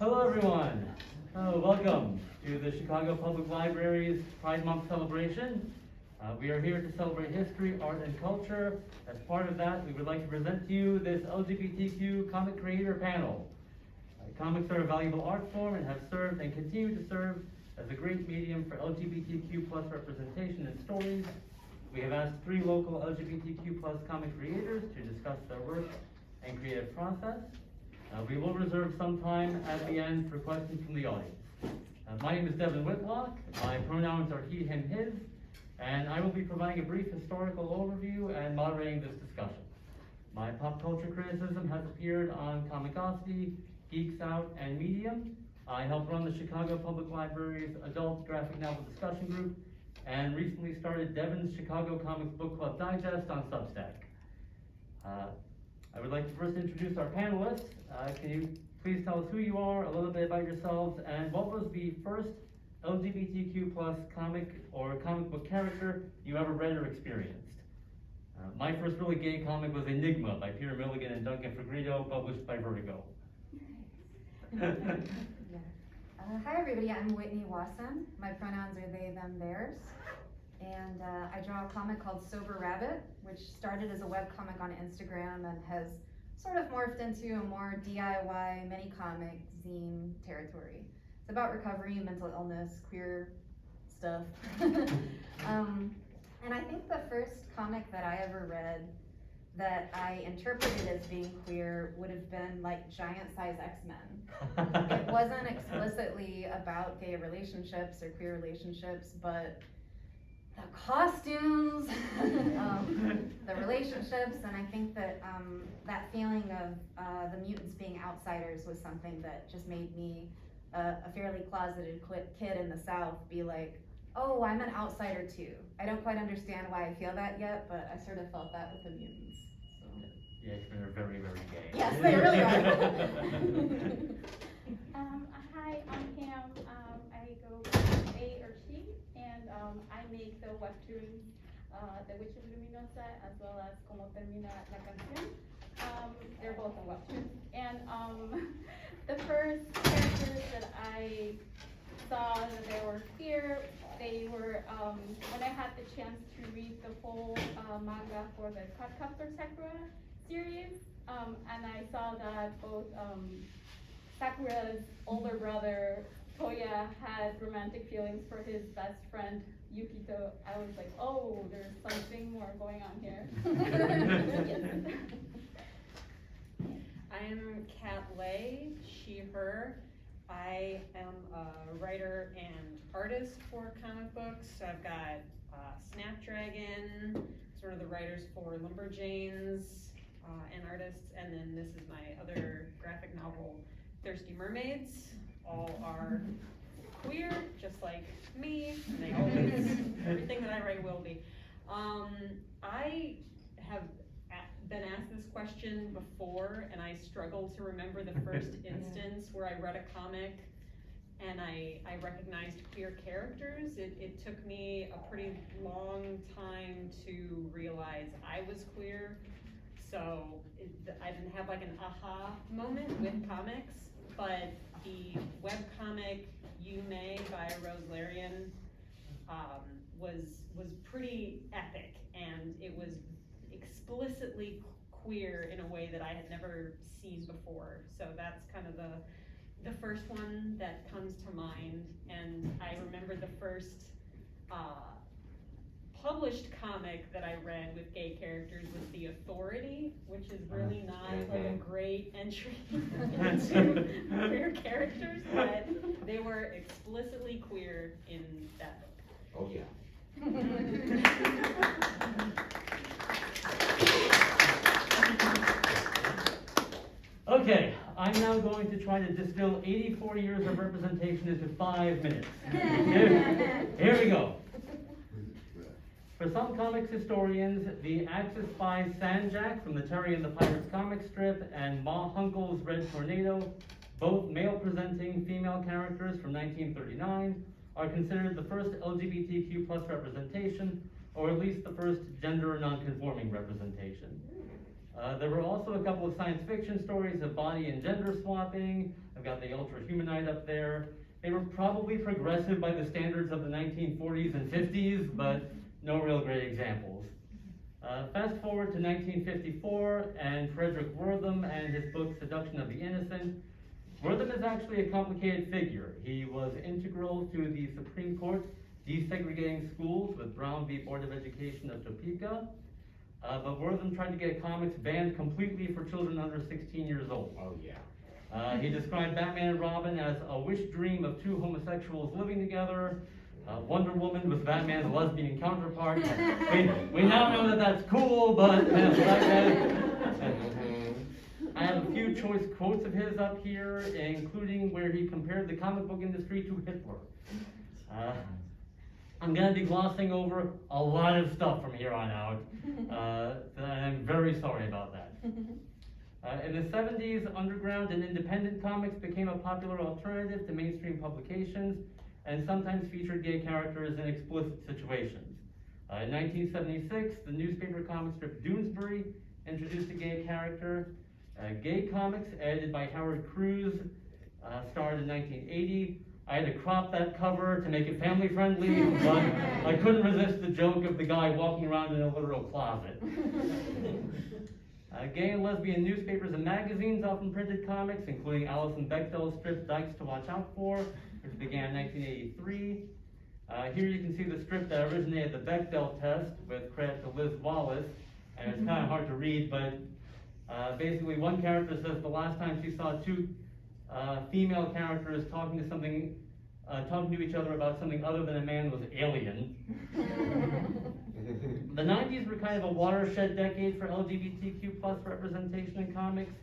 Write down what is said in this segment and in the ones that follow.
Hello, everyone. Welcome to the Chicago Public Library's Pride Month celebration. We are here to celebrate history, art, and culture. As part of that, we would like to present to you this LGBTQ comic creator panel. Comics are a valuable art form and have served and continue to serve as a great medium for LGBTQ plus representation and stories. We have asked 3 local LGBTQ plus comic creators to discuss their work and creative process. We will reserve some time at the end for questions from the audience. My name is Devin Whitlock. My pronouns are he, him, his, and I will be providing a brief historical overview and moderating this discussion. My pop culture criticism has appeared on Comicosity, Geeks Out, and Medium. I help run the Chicago Public Library's Adult Graphic Novel Discussion Group, and recently started Devin's Chicago Comics Book Club Digest on Substack. I would like to first introduce our panelists. Can you please tell us who you are, a little bit about yourselves, and what was the first LGBTQ plus comic or comic book character you ever read or experienced? My first really gay comic was Enigma by Peter Milligan and Duncan Fegredo, published by Vertigo. Hi everybody, I'm Whitney Wasson. My pronouns are they, them, theirs. And I draw a comic called Sober Rabbit, which started as a webcomic on Instagram and has sort of morphed into a more DIY mini-comic zine territory. It's about recovery, mental illness, queer stuff. And I think the first comic that I ever read that I interpreted as being queer would have been like Giant Size X-Men. It wasn't explicitly about gay relationships or queer relationships, but the costumes, the relationships, and I think that that feeling of the mutants being outsiders was something that just made me, a fairly closeted kid in the South, be like, oh, I'm an outsider too. I don't quite understand why I feel that yet, but I sort of felt that with the mutants. So. Yeah, X-Men are very, very gay. Yes, they really are. Hi, I'm Pam. I go by they or she, and I make the webtoons, The Witch of Luminosa, as well as Como Termina la Canción. They're both in webtoons. And the first characters that I saw that they were queer, they were, when I had the chance to read the whole manga for the Quadcopter Sakura series, and I saw that both Sakura's older brother, Toya, had romantic feelings for his best friend, Yukito. I was like, oh, there's something more going on here. Yes. I'm Kat Lay, she, her. I am a writer and artist for comic books. I've got Snapdragon, sort of the writers for Lumberjanes and artists, and then this is my other graphic novel, Thirsty Mermaids. All are queer, just like me, and they always, everything that I write will be. I have been asked this question before, and I struggle to remember the first instance where I read a comic and I recognized queer characters. It took me a pretty long time to realize I was queer, so I didn't have like an aha moment with comics, but the webcomic You May by Rose Larian was pretty epic, and it was explicitly queer in a way that I had never seen before. So that's kind of the first one that comes to mind. And I remember the first published comic that I read with gay characters was The Authority, which is really not like a great entry into queer characters, but they were explicitly queer in that book. Oh yeah. Okay, I'm now going to try to distill 84 years of representation into 5 minutes. Here we go. For some comics historians, the Axis spies Sandjack from the Terry and the Pirates comic strip and Ma Hunkle's Red Tornado, both male-presenting female characters from 1939, are considered the first LGBTQ plus representation, or at least the first gender non-conforming representation. There were also a couple of science fiction stories of body and gender swapping. I've got the Ultra Humanite up there. They were probably progressive by the standards of the 1940s and 50s, but no real great examples. Fast forward to 1954, and Frederick Wortham and his book Seduction of the Innocent. Wortham is actually a complicated figure. He was integral to the Supreme Court desegregating schools with Brown v. Board of Education of Topeka. But Wortham tried to get comics banned completely for children under 16 years old. Oh, yeah. He described Batman and Robin as a wish dream of two homosexuals living together. Wonder Woman was Batman's lesbian counterpart. We now know that that's cool, but I have a few choice quotes of his up here, including where he compared the comic book industry to Hitler. I'm going to be glossing over a lot of stuff from here on out, and I'm very sorry about that. In the 70s, underground and independent comics became a popular alternative to mainstream publications and sometimes featured gay characters in explicit situations. In 1976, the newspaper comic strip Doonesbury introduced a gay character. Gay comics, edited by Howard Cruz, starred in 1980. I had to crop that cover to make it family friendly, but I couldn't resist the joke of the guy walking around in a literal closet. Gay and lesbian newspapers and magazines often printed comics, including Alison Bechdel's strip Dykes to Watch Out For, which began in 1983. Here you can see the strip that originated the Bechdel test, with credit to Liz Wallace, and it's kind of hard to read, but basically one character says the last time she saw two female characters talking to each other about something other than a man was Alien. The 90s were kind of a watershed decade for LGBTQ plus representation in comics.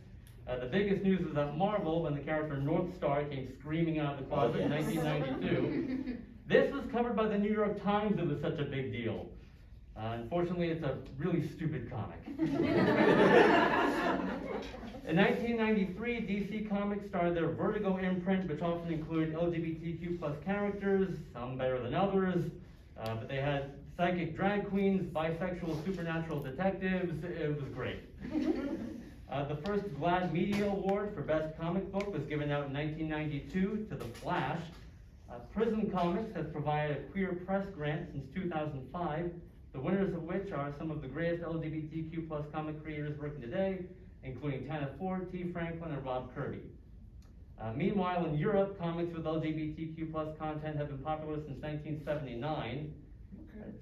The biggest news was at Marvel when the character North Star came screaming out of the closet in 1992. This was covered by the New York Times. It was such a big deal. Unfortunately, it's a really stupid comic. In 1993, DC Comics started their Vertigo imprint, which often included LGBTQ plus characters, some better than others, but they had psychic drag queens, bisexual supernatural detectives. It was great. The first GLAAD Media Award for Best Comic Book was given out in 1992 to The Flash. Prism Comics has provided a queer press grant since 2005, the winners of which are some of the greatest LGBTQ plus comic creators working today, including Tana Ford, T. Franklin, and Rob Kirby. Meanwhile, in Europe, comics with LGBTQ plus content have been popular since 1979.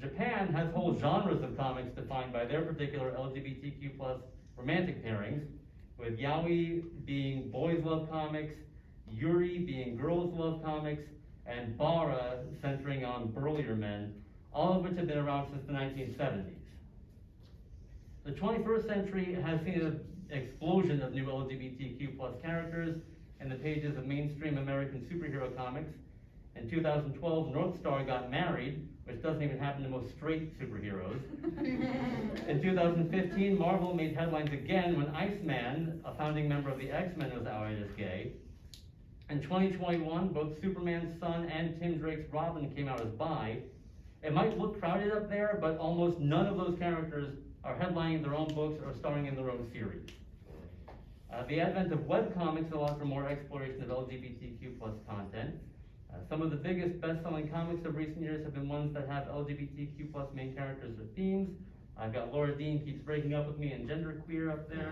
Japan has whole genres of comics defined by their particular LGBTQ plus romantic pairings, with yaoi being boys love comics, yuri being girls love comics, and bara centering on burlier men, all of which have been around since the 1970s. The 21st century has seen an explosion of new LGBTQ plus characters in the pages of mainstream American superhero comics. In 2012, North Star got married, which doesn't even happen to most straight superheroes. In 2015, Marvel made headlines again when Iceman, a founding member of the X-Men, was outed as gay. In 2021, both Superman's son and Tim Drake's Robin came out as bi. It might look crowded up there, but almost none of those characters are headlining their own books or starring in their own series. The advent of webcomics allowed for more exploration of LGBTQ plus content. Some of the biggest best-selling comics of recent years have been ones that have LGBTQ plus main characters or themes. I've got Laura Dean Keeps Breaking Up With Me and Genderqueer up there.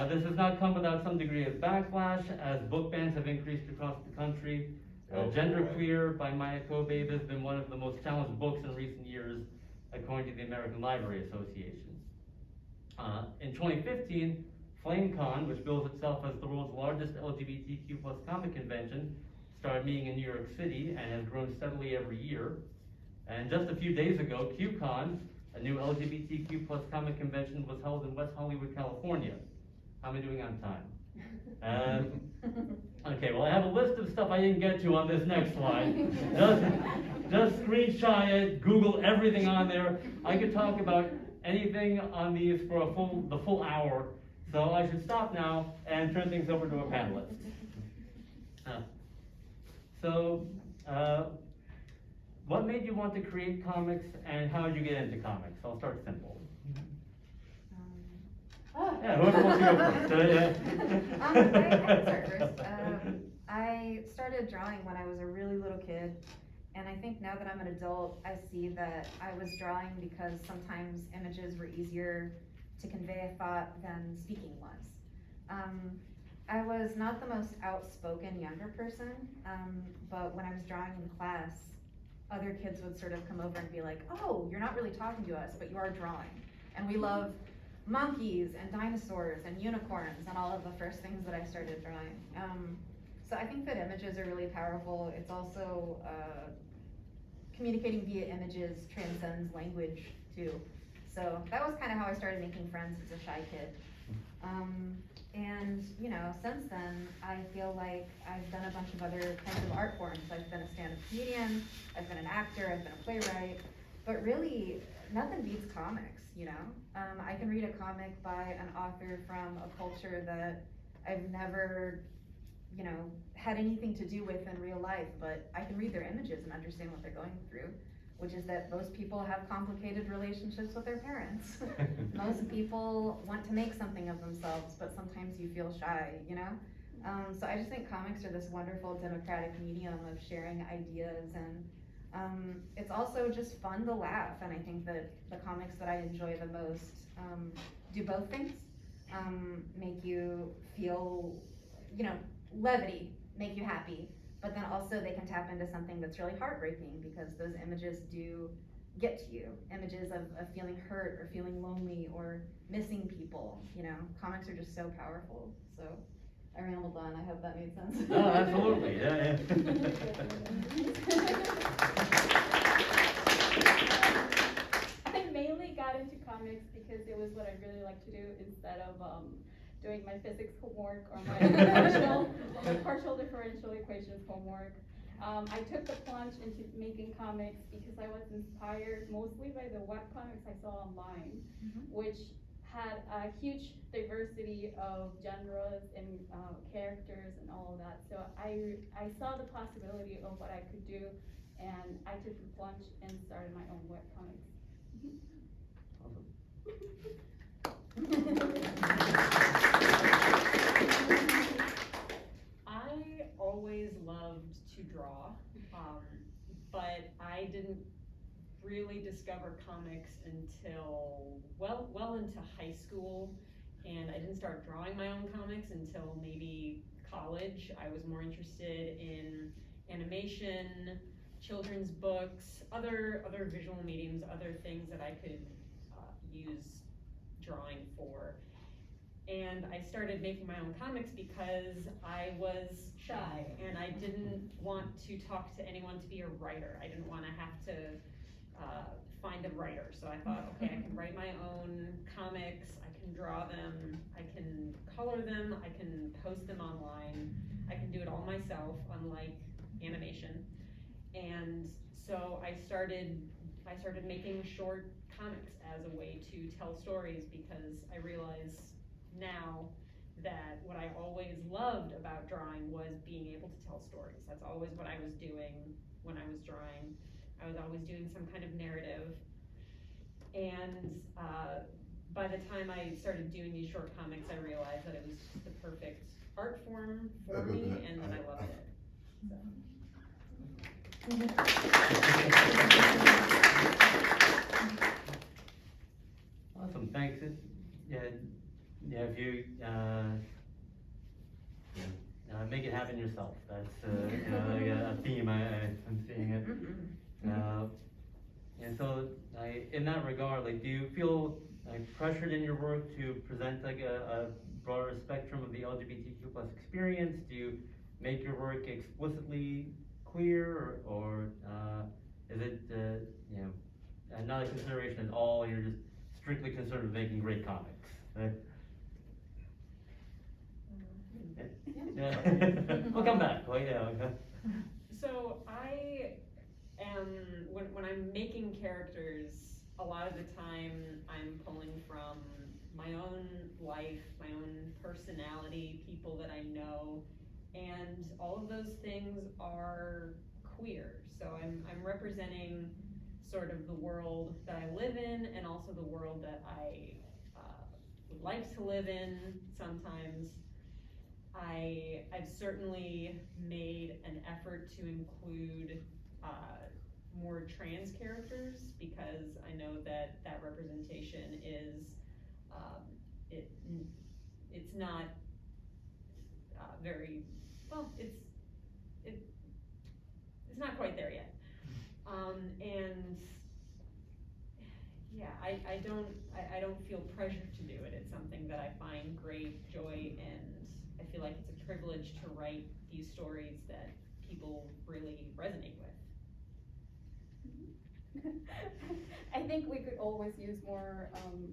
This has not come without some degree of backlash, as book bans have increased across the country. Genderqueer by Maya Kobabe has been one of the most challenged books in recent years, according to the American Library Association. In 2015, FlameCon, which bills itself as the world's largest LGBTQ plus comic convention, started meeting in New York City and has grown steadily every year. And just a few days ago, QCon, a new LGBTQ plus comic convention, was held in West Hollywood, California. How am I doing on time? Okay, well, I have a list of stuff I didn't get to on this next slide. Just screenshot it, Google everything on there. I could talk about anything on these for the full hour. So I should stop now and turn things over to a panelist. What made you want to create comics, and how did you get into comics? I'll start simple. Yeah, whoever wants to go first, yeah. I can start first. I started drawing when I was a really little kid, and I think now that I'm an adult, I see that I was drawing because sometimes images were easier to convey a thought than speaking was. I was not the most outspoken younger person, but when I was drawing in class, other kids would sort of come over and be like, oh, you're not really talking to us, but you are drawing. And we love monkeys and dinosaurs and unicorns and all of the first things that I started drawing. So I think that images are really powerful. It's also, communicating via images transcends language too. So that was kind of how I started making friends as a shy kid. And you know, since then, I feel like I've done a bunch of other kinds of art forms. I've been a stand-up comedian, I've been an actor, I've been a playwright, but really, nothing beats comics, you know? I can read a comic by an author from a culture that I've never, you know, had anything to do with in real life, but I can read their images and understand what they're going through, which is that most people have complicated relationships with their parents. Most people want to make something of themselves, but sometimes you feel shy, you know? So I just think comics are this wonderful democratic medium of sharing ideas, and it's also just fun to laugh, and I think that the comics that I enjoy the most do both things. Make you feel, you know, levity, make you happy, but then also they can tap into something that's really heartbreaking because those images do get to you. Images of feeling hurt or feeling lonely or missing people, you know. Comics are just so powerful. So I rambled on, I hope that made sense. No, absolutely, yeah. I mainly got into comics because it was what I really like to do instead of doing my physics homework or my partial differential equations homework. I took the plunge into making comics because I was inspired mostly by the webcomics I saw online, which had a huge diversity of genres and characters and all of that. So I saw the possibility of what I could do, and I took the plunge and started my own webcomics. I always loved to draw, but I didn't really discover comics until well into high school, and I didn't start drawing my own comics until maybe college. I was more interested in animation, children's books, other visual mediums, other things that I could use drawing for. And I started making my own comics because I was shy and I didn't want to talk to anyone to be a writer. I didn't want to have to find a writer. So I thought, okay, I can write my own comics, I can draw them, I can color them, I can post them online, I can do it all myself, unlike animation. And so I started making short comics as a way to tell stories, because I realize now that what I always loved about drawing was being able to tell stories. That's always what I was doing when I was drawing. I was always doing some kind of narrative. And by the time I started doing these short comics, I realized that it was just the perfect art form for me, and then I loved it. Awesome, thanks. Yeah, if you make it happen yourself. That's you know, like a theme I'm seeing it. And so, in that regard, like, do you feel like pressured in your work to present like a broader spectrum of the LGBTQ plus experience? Do you make your work explicitly queer, or is it you know, not a consideration at all? You're just strictly concerned with making great comics. Yeah. We'll come back. Well, yeah. So I am, when I'm making characters, a lot of the time I'm pulling from my own life, my own personality, people that I know, and all of those things are queer. So I'm representing sort of the world that I live in, and also the world that I would like to live in sometimes. I've certainly made an effort to include more trans characters because I know that that representation is it's not very well. It's not quite there yet, and yeah, I don't feel pressured to do it. It's something that I find great joy, and I feel like it's a privilege to write these stories that people really resonate with. I think we could always use more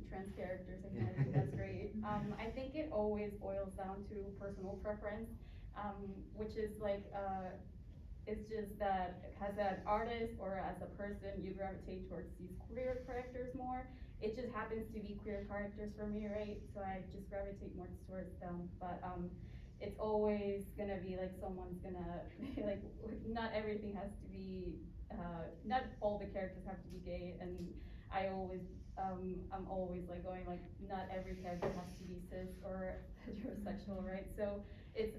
trans characters in here. I think that's great. I think it always boils down to personal preference, which is like it's just that as an artist or as a person, you gravitate towards these queer characters more. It just happens to be queer characters for me, right? So I just gravitate more towards them. But it's always gonna be like someone's gonna like not everything has to be. Not all the characters have to be gay, and I'm always like going like not every character has to be cis or heterosexual, right? So it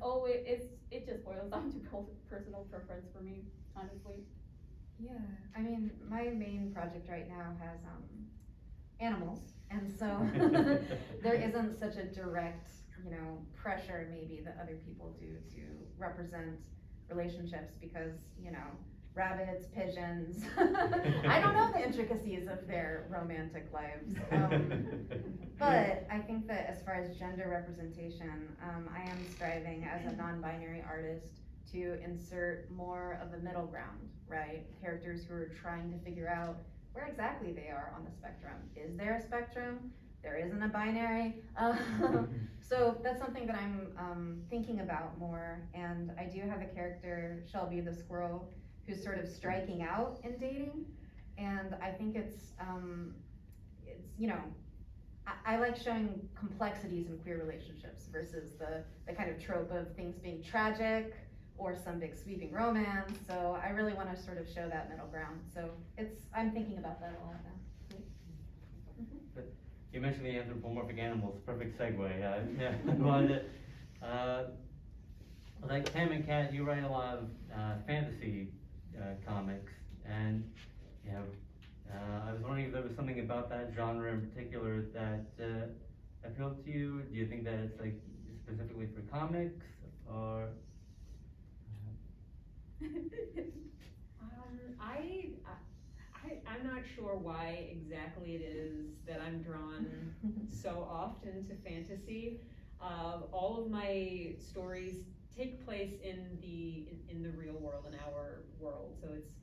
just boils down to personal preference for me, honestly. Yeah, I mean, my main project right now has animals, and so there isn't such a direct, pressure maybe that other people do to represent relationships because, rabbits, pigeons. I don't know the intricacies of their romantic lives. But I think that as far as gender representation, I am striving as a non-binary artist to insert more of a middle ground, right? Characters who are trying to figure out where exactly they are on the spectrum. Is there a spectrum? There isn't a binary. So that's something that I'm thinking about more, and I do have a character, Shelby the squirrel, who's sort of striking out in dating, and I think it's I like showing complexities in queer relationships versus the kind of trope of things being tragic or some big sweeping romance. So I really want to sort of show that middle ground. So I'm thinking about that a lot now. You mentioned the anthropomorphic animals, perfect segue. Yeah, but like Tam and Kat, you write a lot of fantasy comics, and I was wondering if there was something about that genre in particular that appealed to you. Do you think that it's like specifically for comics, or? I'm not sure why exactly it is that I'm drawn so often to fantasy. All of my stories take place in the real world, in our world. So it's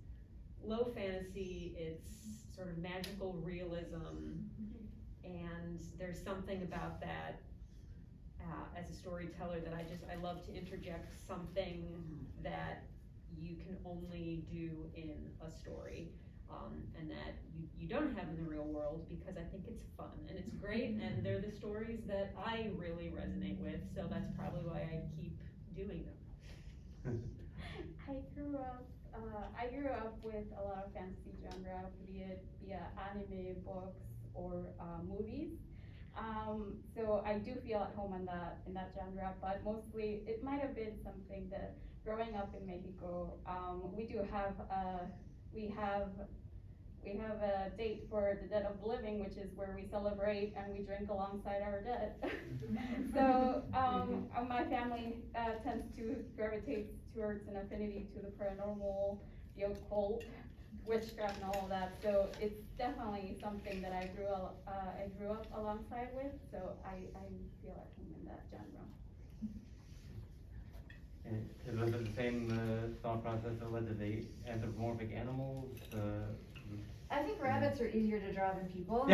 low fantasy, it's sort of magical realism, and there's something about that as a storyteller that I love to interject something that you can only do in a story, and that you don't have in the real world, because I think it's fun and it's great, and they're the stories that I really resonate with, so that's probably why I keep doing them. I grew up with a lot of fantasy genre, be it via anime, books, or movies. So I do feel at home in that genre, but mostly it might have been something that growing up in Mexico, we have a date for the Dead of the Living, which is where we celebrate and we drink alongside our dead. So my family tends to gravitate towards an affinity to the paranormal, the occult, witchcraft, and all of that. So it's definitely something that I grew up alongside with. So I feel at home in that genre. And was it the same thought process that led to the anthropomorphic animals? I think rabbits are easier to draw than people. Part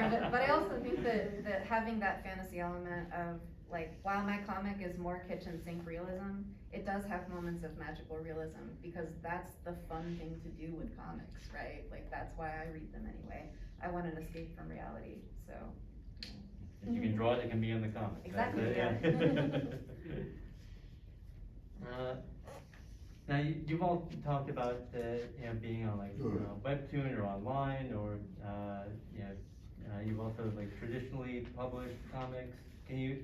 of it. But I also think that having that fantasy element of, like, while my comic is more kitchen sink realism, it does have moments of magical realism, because that's the fun thing to do with comics, right? Like, that's why I read them anyway. I want an escape from reality, so. If you can draw it, it can be in the comic. Exactly, yeah. Now, you've all talked about being on like Webtoon or online, or You've also like traditionally published comics. Can you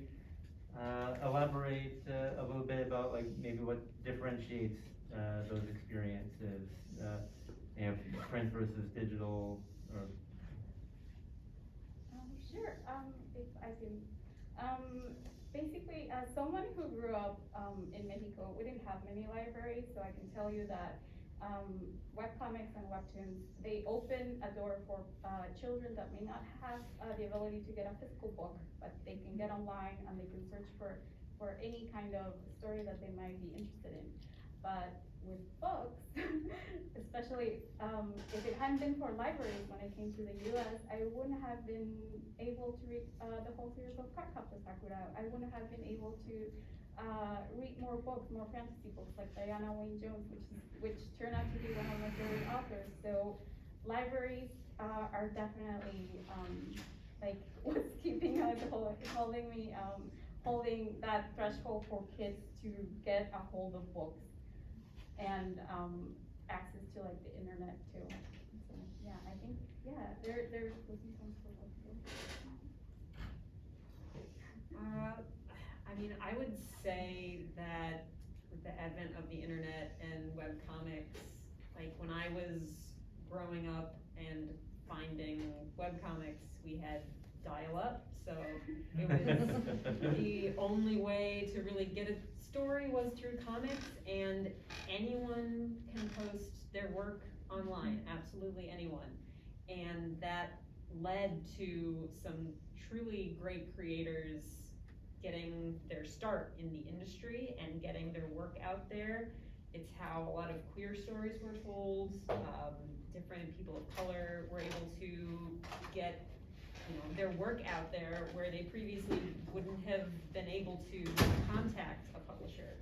elaborate a little bit about like maybe what differentiates those experiences, print versus digital, or? Sure, if I can, basically, as someone who grew up, in Mexico, we didn't have many libraries, so I can tell you that, webcomics and webtoons, they open a door for, children that may not have, the ability to get a physical book, but they can get online and they can search for any kind of story that they might be interested in. But with books, especially, if it hadn't been for libraries when I came to the US, I wouldn't have been able to read, the whole series of Cardcaptor Sakura. I wouldn't have been able to, read more books, more fantasy books like Diana Wynne Jones, which turned out to be one of my favorite authors. So libraries, are definitely, like what's keeping us holding me, holding that threshold for kids to get a hold of books and, access to like the internet too. So yeah, I think, yeah, there's positions for both of them. I mean, I would say that with the advent of the internet and webcomics, like when I was growing up and finding webcomics, we had dial-up, so it was the only way to really get a story was through comics, and anyone can post their work online, absolutely anyone. And that led to some truly great creators getting their start in the industry and getting their work out there. It's how a lot of queer stories were told. Different people of color were able to get, their work out there where they previously wouldn't have been able to contact a publisher.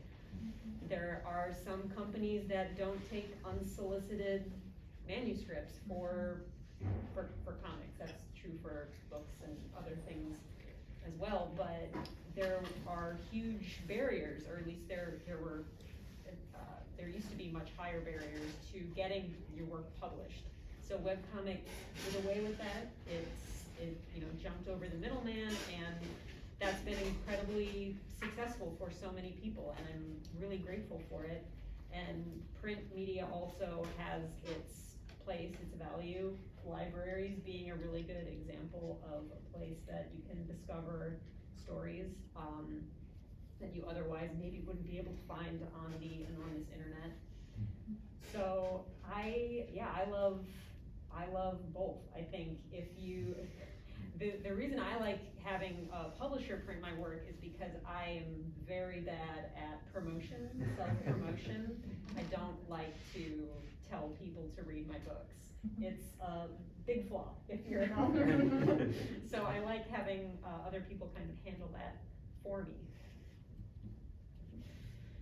There are some companies that don't take unsolicited manuscripts for comics. That's true for books and other things as well, but there are huge barriers, or at least there used to be much higher barriers to getting your work published. So webcomics did away with that. It jumped over the middleman, and that's been incredibly successful for so many people, and I'm really grateful for it. And print media also has its place, its value. Libraries being a really good example of a place that you can discover stories that you otherwise maybe wouldn't be able to find on the enormous internet. So I love both. I think the reason I like having a publisher print my work is because I am very bad at promotion, self-promotion. I don't like to tell people to read my books. It's a big flaw if you're an author. So I like having other people kind of handle that for me.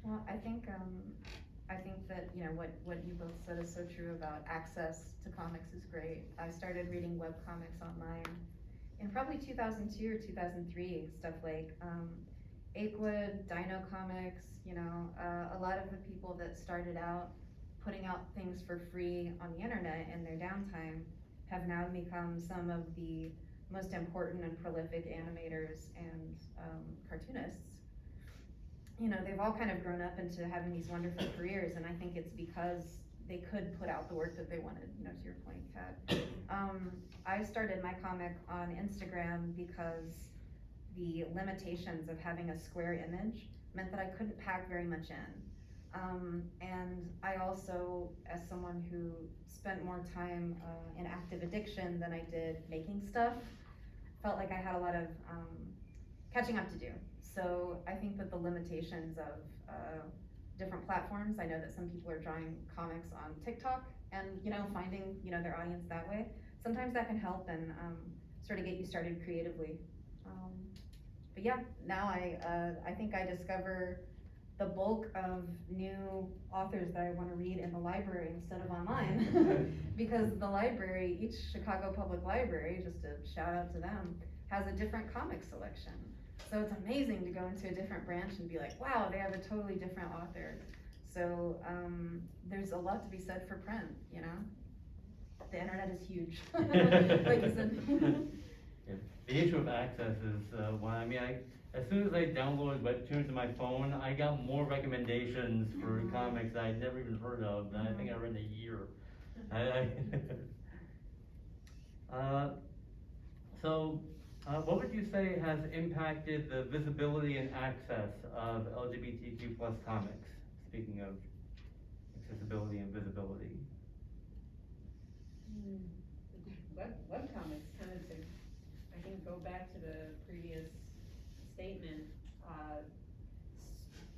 Well, I think that, what you both said is so true about access to comics is great. I started reading webcomics online in probably 2002 or 2003, stuff like, Achewood, Dino Comics, a lot of the people that started out putting out things for free on the internet in their downtime have now become some of the most important and prolific animators and, cartoonists. They've all kind of grown up into having these wonderful careers, and I think it's because they could put out the work that they wanted, to your point, Kat. I started my comic on Instagram because the limitations of having a square image meant that I couldn't pack very much in. And I also, as someone who spent more time in active addiction than I did making stuff, felt like I had a lot of catching up to do. So I think that the limitations of different platforms, I know that some people are drawing comics on TikTok and, finding, their audience that way. Sometimes that can help and sort of get you started creatively. But yeah, now I think I discover the bulk of new authors that I want to read in the library instead of online. Because the library, each Chicago Public Library, just a shout out to them, has a different comic selection. So it's amazing to go into a different branch and be like, wow, they have a totally different author. So there's a lot to be said for print, The internet is huge, like you said. The issue of access is, as soon as I downloaded webtoons to my phone, I got more recommendations for comics I'd never even heard of than I think I read in a year. What would you say has impacted the visibility and access of LGBTQ plus comics? Speaking of accessibility and visibility. Webcomics tended to, I think, go back to the previous statement.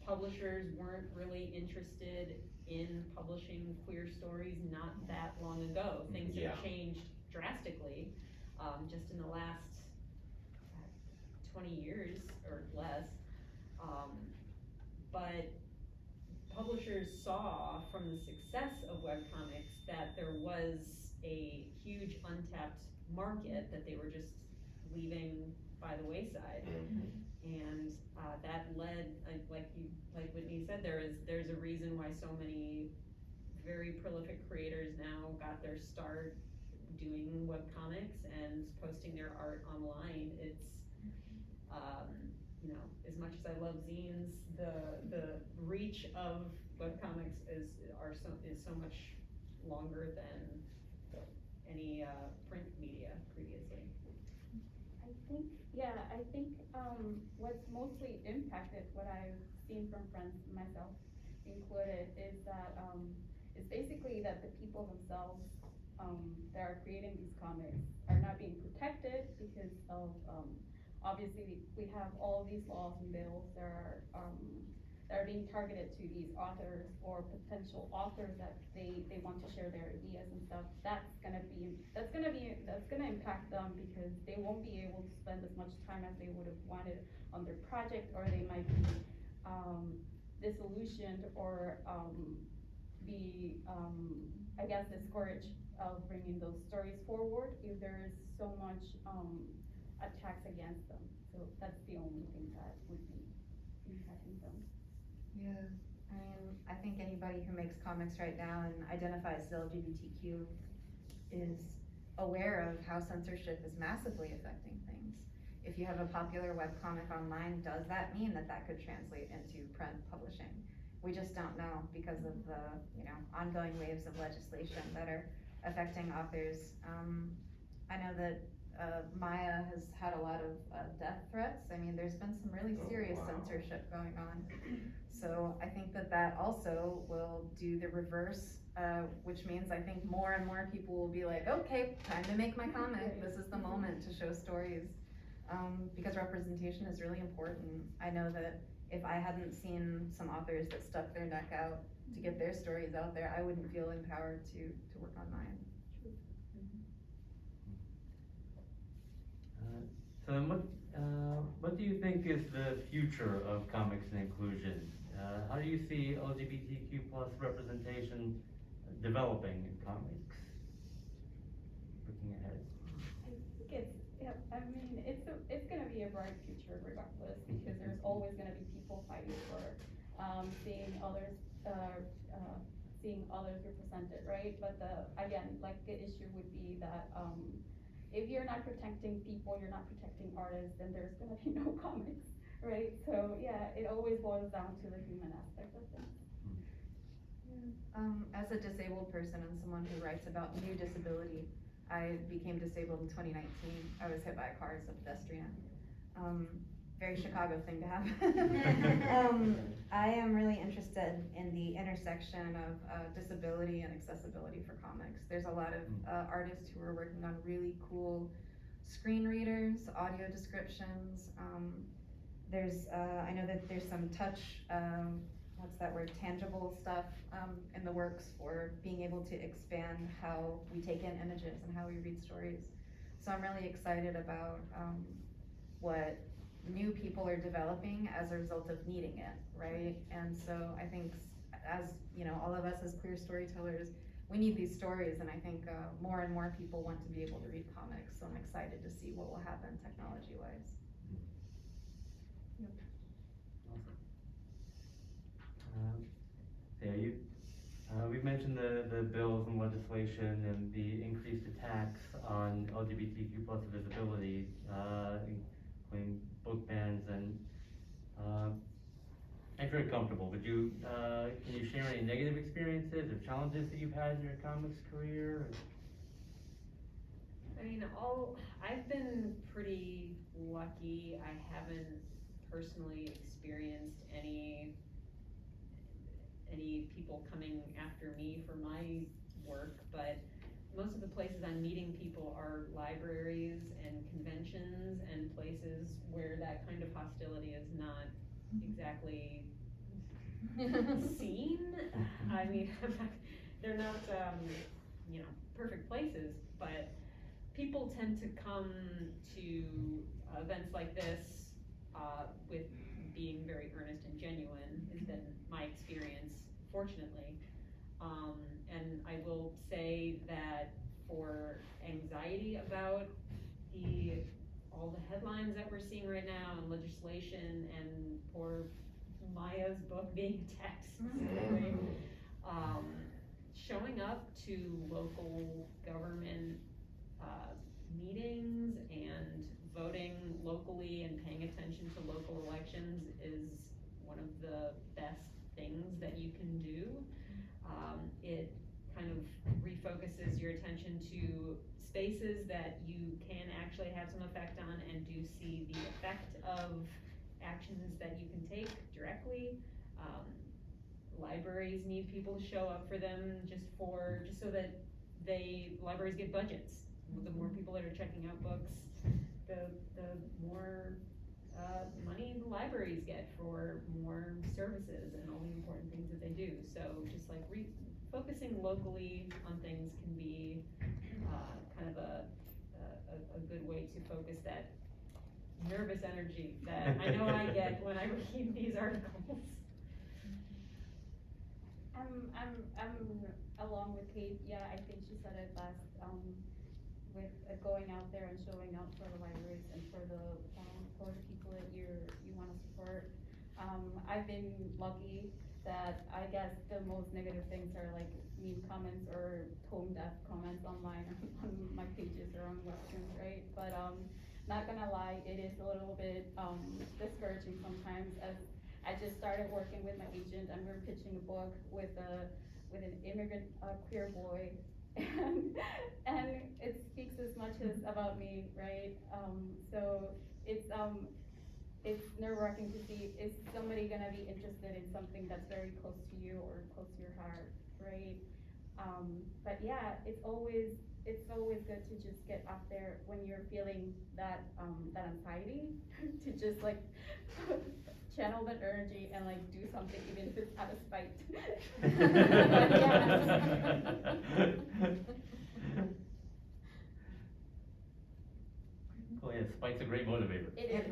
Publishers weren't really interested in publishing queer stories not that long ago. Things have changed drastically, just in the last 20 years or less. But publishers saw from the success of webcomics that there was a huge untapped market that they were just leaving by the wayside. And that led, like Whitney said, there's a reason why so many very prolific creators now got their start doing webcomics and posting their art online. It's as much as I love zines, the reach of webcomics is so much longer than any print media previously. I think what's mostly impacted what I've seen from friends, myself included, is that it's basically that the people themselves that are creating these comics are not being protected because of obviously we have all of these laws and bills that are being targeted to these authors or potential authors that they want to share their ideas and stuff. That's gonna impact them because they won't be able to spend as much time as they would have wanted on their project, or they might be disillusioned or be I guess discouraged of bringing those stories forward if there is so much attacks against them. So that's the only thing that would be impacting them. Yeah, I mean, I think anybody who makes comics right now and identifies as LGBTQ is aware of how censorship is massively affecting things. If you have a popular webcomic online, does that mean that that could translate into print publishing? We just don't know because of the ongoing waves of legislation that are affecting authors. I know that Maya has had a lot of death threats. I mean, there's been some really serious censorship going on. So I think that also will do the reverse, which means I think more and more people will be like, okay, time to make my comic. This is the moment to show stories. Because representation is really important. I know that if I hadn't seen some authors that stuck their neck out to get their stories out there, I wouldn't feel empowered to work on mine. So then what do you think is the future of comics and inclusion? How do you see LGBTQ plus representation developing in comics? Looking ahead. I think it's gonna be a bright future regardless, because there's always gonna be people fighting for seeing others represented, right? But the issue would be that if you're not protecting people, you're not protecting artists, then there's gonna be no comics, right? So yeah, it always boils down to the human aspect of things. As a disabled person and someone who writes about new disability, I became disabled in 2019. I was hit by a car as a pedestrian. Very Chicago thing to happen. I am really interested in the intersection of disability and accessibility for comics. There's a lot of artists who are working on really cool screen readers, audio descriptions. I know that there's some touch, tangible stuff in the works for being able to expand how we take in images and how we read stories. So I'm really excited about what new people are developing as a result of needing it, right? And so I think as all of us as queer storytellers, we need these stories, and I think more and more people want to be able to read comics, so I'm excited to see what will happen technology-wise. We've mentioned the bills and legislation and the increased attacks on LGBTQ plus visibility, including book bans and, I'm very comfortable. Would you, can you share any negative experiences or challenges that you've had in your comics career? I mean, I've been pretty lucky. I haven't personally experienced any people coming after me for my work, but most of the places I'm meeting people are libraries and conventions and places where that kind of hostility is not exactly seen. I mean, they're not, perfect places, but people tend to come to events like this with being very earnest and genuine, has been my experience, fortunately. And I will say that for anxiety about all the headlines that we're seeing right now and legislation and poor Maya's book being attacked specifically, showing up to local government meetings and voting locally and paying attention to local elections is one of the best things that you can do. It kind of refocuses your attention to spaces that you can actually have some effect on and do see the effect of actions that you can take directly. Libraries need people to show up for them just so that libraries get budgets. The more people that are checking out books, the more money the libraries get for more services and all the important things that they do. So just like focusing locally on things can be kind of a good way to focus that nervous energy that I know I get when I read these articles. I'm along with Kate. Yeah, I think she said it best. With going out there and showing up for the libraries and for the people that you want to support. I've been lucky that I guess the most negative things are like mean comments or tone deaf comments online on my pages or on webtoons, right? But not gonna lie, it is a little bit discouraging sometimes, as I just started working with my agent and we're pitching a book with an immigrant queer boy. And it speaks as much as about me, right? So it's nerve-wracking to see, is somebody gonna be interested in something that's very close to you or close to your heart, right? But yeah, it's always good to just get out there when you're feeling that anxiety to just like channel that energy and like do something, even if it's out of spite. Oh yeah, spite's a great motivator. It is.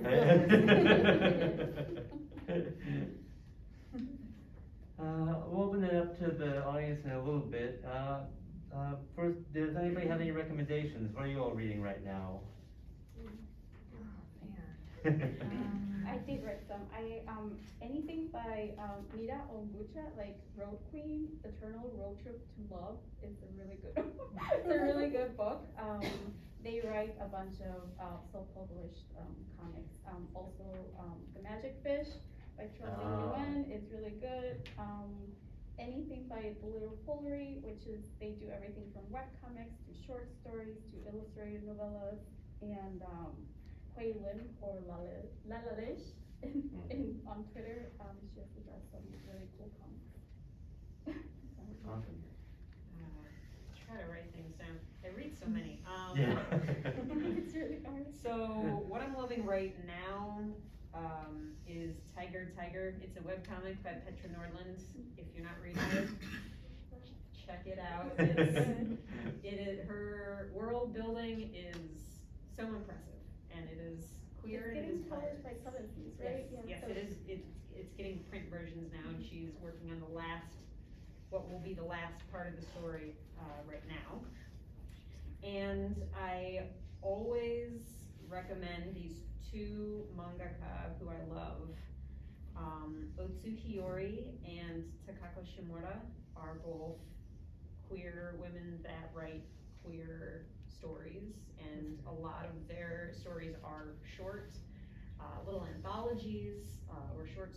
We'll open it up to the audience in a little bit. First, does anybody have any recommendations? What are you all reading right now? Oh, man. I did read some. Anything by Mira Ongucha, like Road Queen, Eternal Road Trip to Love, is a really good. It's a really good book. They write a bunch of self-published comics. Also, The Magic Fish by Charlie Nguyen is really good. Anything by The Little Foolery, which is they do everything from webcomics to short stories to illustrated novellas, and Hui Lin or Lalalish on Twitter. She also does some really cool comics. Awesome. Try to write things down. I read so many. Yeah. It's really hard. So what I'm loving right now is Tiger. It's a webcomic by Petra Nordland. If you're not reading it, check it out. Her world building is so impressive, and it is queer and it is It's getting published by Southern Seas, right? Yes, So it is. It's getting print versions now, and she's working on what will be the last part of the story right now. And I always recommend these two mangaka who I love. Otsu Hiyori and Takako Shimura are both queer women that write queer stories, and a lot of their stories are short, little anthologies, or short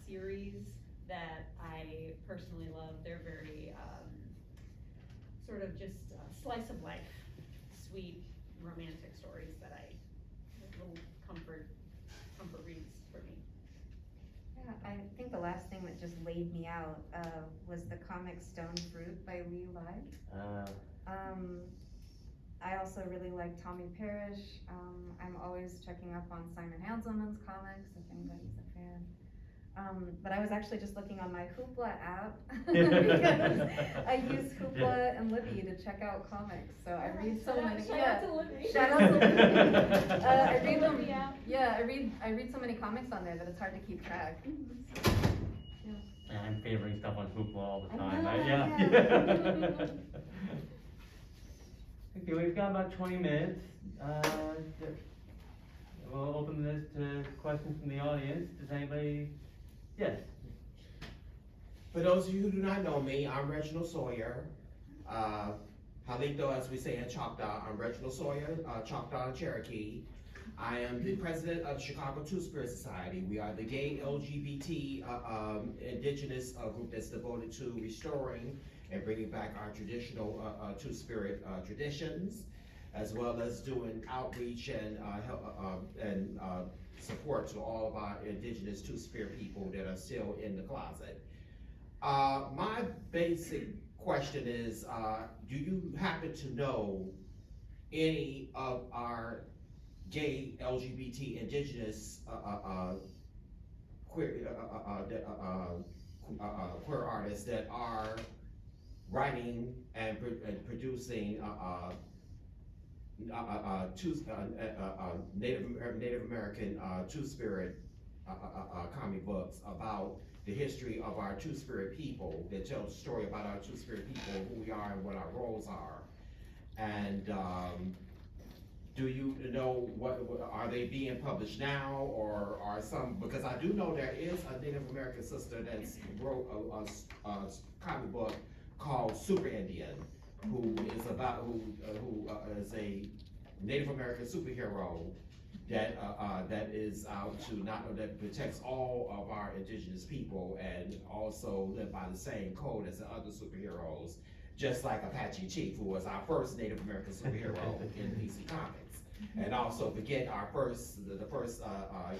series that I personally love. They're very, sort of just slice of life, sweet, romantic stories that little comfort reads for me. Yeah, I think the last thing that just laid me out, was the comic Stone Fruit by Lee Lai. I also really like Tommy Parrish. I'm always checking up on Simon Hanselman's comics, if anybody's a fan. But I was actually just looking on my Hoopla app, because I use Hoopla and Libby to check out comics, so I read so many. Shout out to Libby. Shout out to Libby. I read them, Libby app. yeah, I read so many comics on there that it's hard to keep track. And I'm favoring stuff on Hoopla all the I time, know, right? yeah. Okay, we've got about 20 minutes. We'll open this to questions from the audience. Does anybody? Yes. For those of you who do not know me, I'm Reginald Sawyer. Halito, as we say in Choctaw, I'm Reginald Sawyer, Choctaw and Cherokee. I am the president of the Chicago Two-Spirit Society. We are the gay LGBT indigenous group that's devoted to restoring and bringing back our traditional Two-Spirit traditions, as well as doing outreach and support to all of our indigenous Two-Spirit people that are still in the closet. My basic question is, do you happen to know any of our gay LGBT indigenous queer artists that are writing and producing Native American Two-Spirit comic books about the history of our Two-Spirit people, that tell the story about our Two-Spirit people, who we are and what our roles are. And do you know what are they being published now, or are some, because I do know there is a Native American sister that's wrote a comic book called Super Indian, who is about, who is a Native American superhero that is out to that protects all of our indigenous people, and also live by the same code as the other superheroes, just like Apache Chief, who was our first Native American superhero in DC Comics. And also forget the first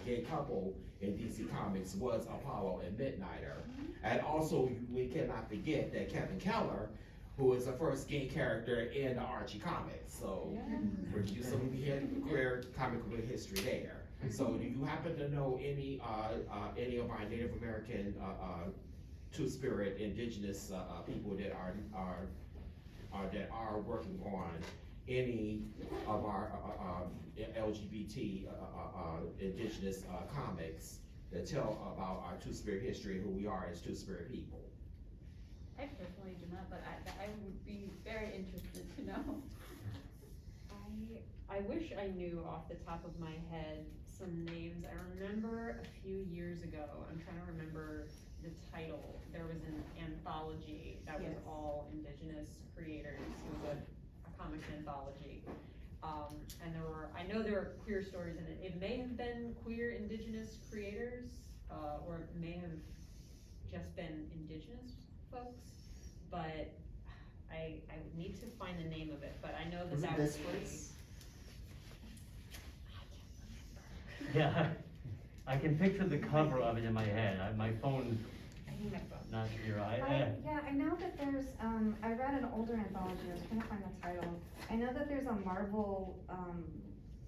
gay couple in DC Comics was Apollo and Midnighter. And also we cannot forget that Kevin Keller, who is the first gay character in the Archie comics. So we're some queer comic book history there. So do you happen to know any of our Native American Two-Spirit indigenous people that are working on any of our LGBT indigenous comics that tell about our Two-Spirit history, who we are as Two-Spirit people? I personally do not, but I would be very interested to know. I wish I knew off the top of my head some names. I remember a few years ago, I'm trying to remember the title. There was an anthology that was all indigenous creators. It was a comics anthology. And I know there were queer stories in it. It may have been queer indigenous creators, or it may have just been indigenous folks, but I would need to find the name of it, but I know that that would be. Yeah, I can picture the cover of it in my head. My phone's not here. I know that there's, I read an older anthology, I was trying to find the title. I know that there's a Marvel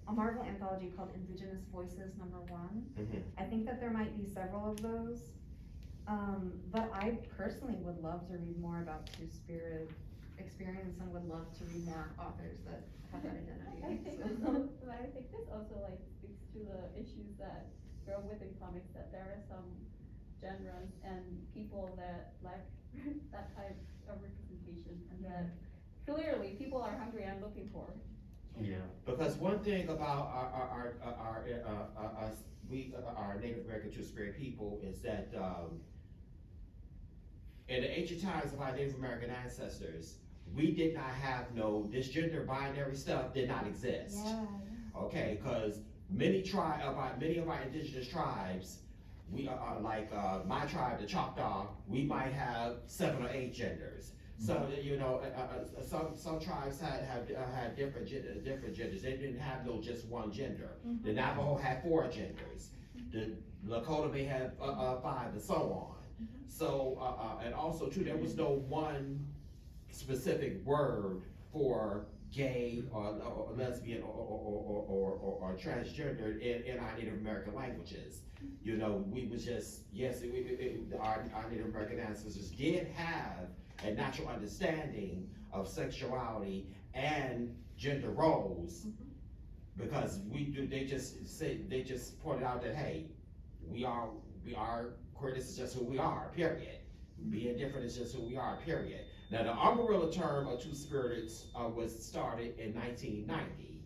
anthology called Indigenous Voices #1. I think that there might be several of those. But I personally would love to read more about Two-Spirit experience, and would love to read more authors that have that identity. I think this also like speaks to the issues that grow within comics, that there are some genres and people that lack that type of representation, and that clearly people are hungry and looking for. Yeah. Because one thing about our Native American Two-Spirit people is that in the ancient times of our Native American ancestors, we did not have this gender binary stuff did not exist. Yeah. Okay, because many of our indigenous tribes, we are like my tribe, the Choctaw, we might have 7 or 8 genders. So some tribes had different genders. They didn't have just one gender. The Navajo had 4 genders. The Lakota may have 5, and so on. So and also too, there was no one specific word for gay or lesbian or transgender in our Native American languages. We was just, yes, our Native American ancestors did have a natural understanding of sexuality and gender roles, because they just pointed out that, hey, we are queer, this is just who we are, period. Being different is just who we are, period. Now, the umbrella term of Two-Spirited was started in 1990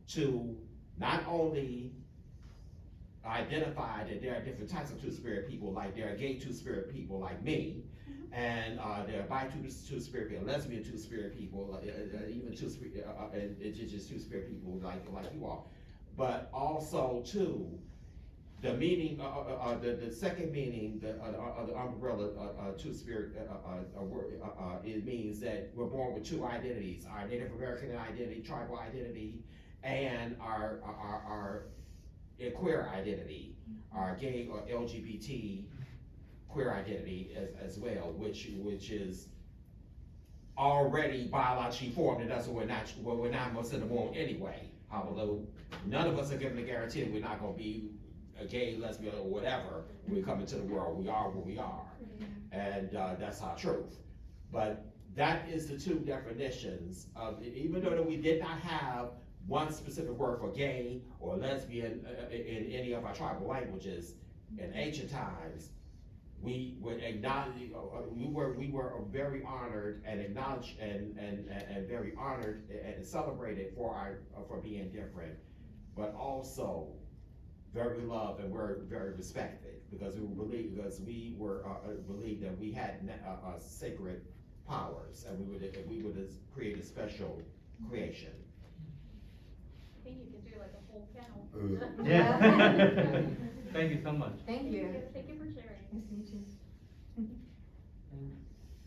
to not only identify that there are different types of Two-Spirit people, like there are gay Two-Spirit people like me, and there are bi Two-Spirit people, lesbian Two-Spirit people, even Two-Spirit, and indigenous Two-Spirit people like you all. But also, too, the meaning, the second meaning of the umbrella Two-Spirit word, it means that we're born with 2 identities: our Native American identity, tribal identity, and our queer identity, our gay or LGBT queer identity as well, which is already biologically formed, and that's what we're not most in the womb anyway. Although none of us are given a guarantee that we're not going to be a gay, lesbian, or whatever when we come into the world. We are what we are, and that's our truth. But that is the 2 definitions of, even though we did not have one specific word for gay or lesbian in any of our tribal languages in ancient times, we were very honored and acknowledged and very honored and celebrated for being different, but also very loved, and we're very respected, because we believed that we had sacred powers, and we would create a special creation. I think you can do like a whole panel. Yeah. Thank you so much. Thank you. Thank you for sharing. Nice to meet you.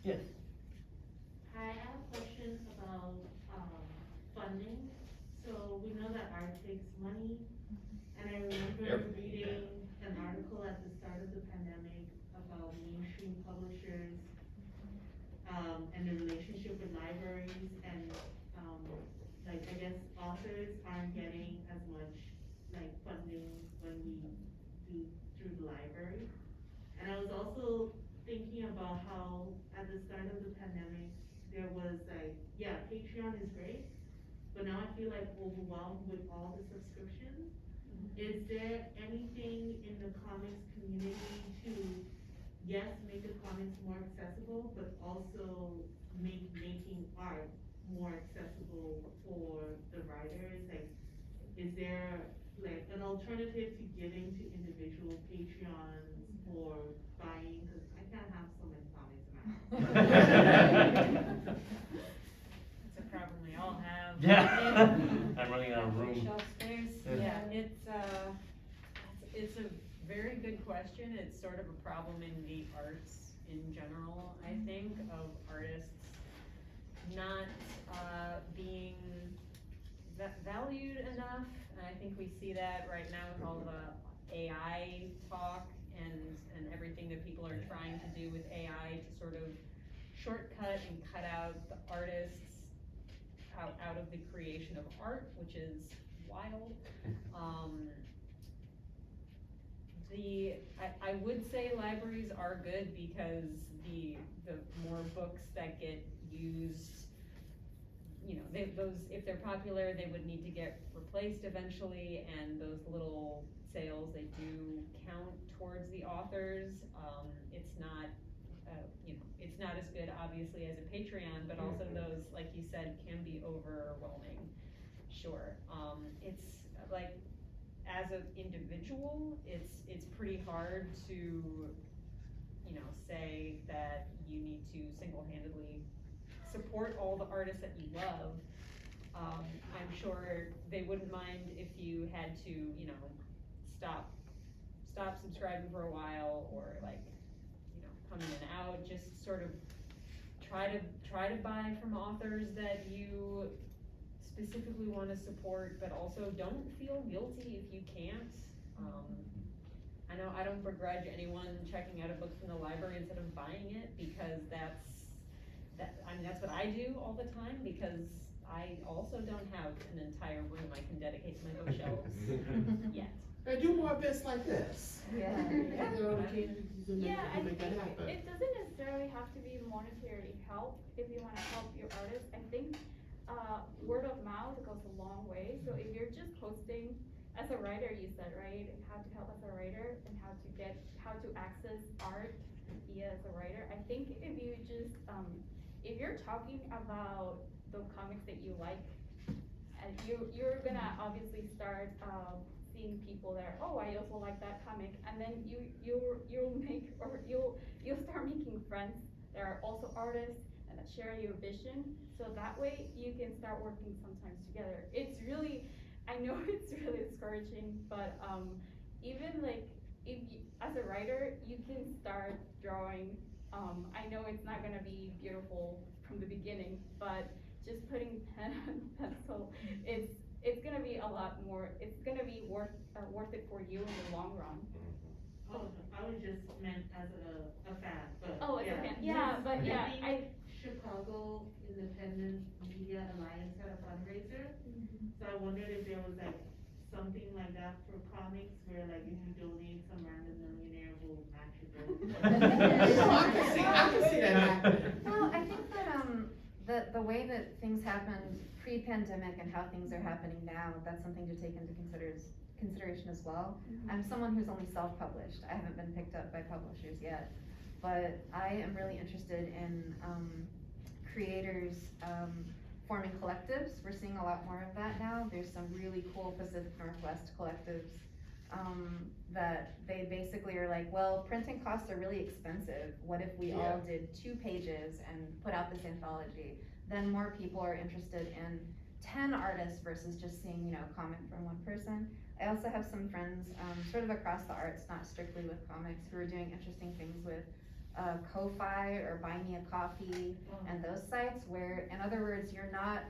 Yes. Hi, I have a question about funding. So we know that art takes money, and I remember reading an article at the start of the pandemic about mainstream publishers and the relationship with libraries, and I guess authors aren't getting as much funding when we do through the library. And I was also thinking about how at the start of the pandemic, there was Patreon is great, but now I feel overwhelmed with all the subscriptions. Is there anything in the comics community to, yes, make the comics more accessible, but also making art more accessible for the writers? Is there an alternative to giving to individual Patreons or buying? Because I can't have so many comics in my house. It's a problem we all have. Yeah. I'm running out of room. Shelf space. Yeah. It's a very good question. It's sort of a problem in the arts in general, I think, of artists not being valued enough. And I think we see that right now with all the AI talk and everything that people are trying to do with AI to sort of shortcut and cut out the artists out of the creation of art, which is wild. I would say libraries are good, because the more books that get used, if they're popular, they would need to get replaced eventually, and those little sales, they do count towards the authors. It's not, it's not as good, obviously, as a Patreon, but also those, like you said, can be overwhelming. Sure. It's as an individual, it's pretty hard to say that you need to single-handedly support all the artists that you love. I'm sure they wouldn't mind if you had to, stop subscribing for a while, or come in and out, just sort of try to buy from authors that you specifically want to support, but also don't feel guilty if you can't. I know I don't begrudge anyone checking out a book from the library instead of buying it, because that's what I do all the time, because I also don't have an entire room I can dedicate to my bookshelves yet. And do more events like this. Yeah. Yeah, I think it doesn't necessarily have to be monetary help if you wanna help your artist. I think, word of mouth goes a long way, so if you're just posting, as a writer, you said, right, how to help as a writer and how to access art via as a writer. I think if you just, if you're talking about the comics that you like, and you're gonna obviously start, seeing people there, oh, I also like that comic, and then you'll start making friends that are also artists and that share your vision, so that way you can start working sometimes together. It's really, I know it's really discouraging, but even like, as a writer, you can start drawing. I know it's not gonna be beautiful from the beginning, but just putting pen and pencil, it's gonna be a lot more, it's gonna be worth it for you in the long run. Oh, I was just meant as a fan, but. Oh, as a fan, yeah, but yeah, I think Chicago Independent Media Alliance had a fundraiser, so I wondered if there was like something like that for comics, where like if you donate, some random millionaire will match your bill. I can see that happening. Well, I think that, the way that things happened pre-pandemic and how things are happening now, that's something to take into consideration as well. I'm someone who's only self-published. I haven't been picked up by publishers yet, but I am really interested in creators forming collectives. We're seeing a lot more of that now. There's some really cool Pacific Northwest collectives that they basically are like, well, printing costs are really expensive. What if we all did 2 pages and put out this anthology? Then more people are interested in 10 artists versus just seeing, a comic from one person. I also have some friends, sort of across the arts, not strictly with comics, who are doing interesting things with Ko-Fi or Buy Me a Coffee and those sites, where, in other words, you're not,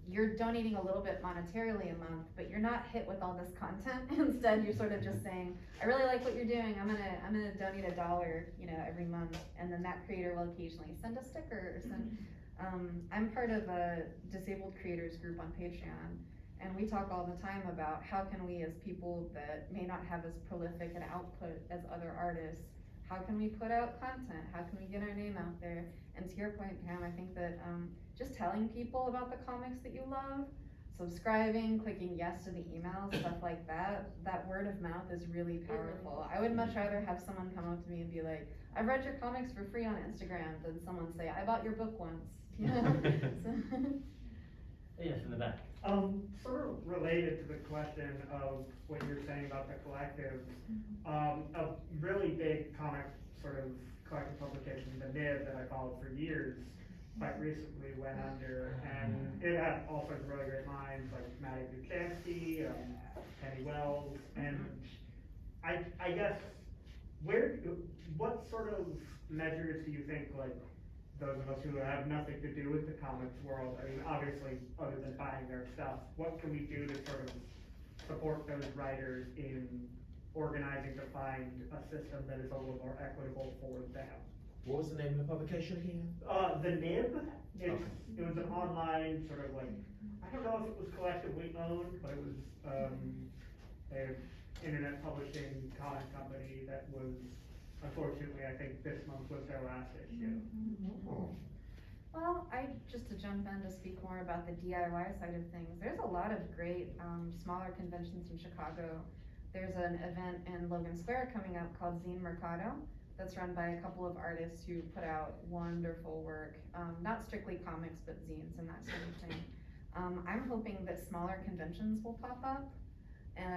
you're donating a little bit monetarily a month, but you're not hit with all this content. Instead, you're sort of just saying, I really like what you're doing, I'm gonna donate $1, every month, and then that creator will occasionally send a sticker or send. I'm part of a disabled creators group on Patreon, and we talk all the time about how can we, as people that may not have as prolific an output as other artists, how can we put out content? How can we get our name out there? And to your point, Pam, I think that just telling people about the comics that you love, subscribing, clicking yes to the emails, stuff like that, that word of mouth is really powerful. I would much rather have someone come up to me and be like, I've read your comics for free on Instagram, than someone say, I bought your book once. Yes, in the back. Sort of related to the question of what you're saying about the collectives, a really big comic sort of collective publication, the Nib, that I followed for years, quite recently went under, and it had all sorts of really great minds like Maddie Buchansky, Penny Wells, and I guess what sort of measures do you think, like, those of us who have nothing to do with the comics world, I mean, obviously, other than buying their stuff, what can we do to sort of support those writers in organizing to find a system that is a little more equitable for them? What was the name of the publication again? The Nib, it Okay. was an online sort of like, I don't know if it was collectively owned, but it was an internet publishing comic company that was, unfortunately, I think this month was their last issue. Oh. Well, just to jump in to speak more about the DIY side of things, there's a lot of great smaller conventions in Chicago. There's an event in Logan Square coming up called Zine Mercado that's run by a couple of artists who put out wonderful work, not strictly comics, but zines and that sort of thing. I'm hoping that smaller conventions will pop up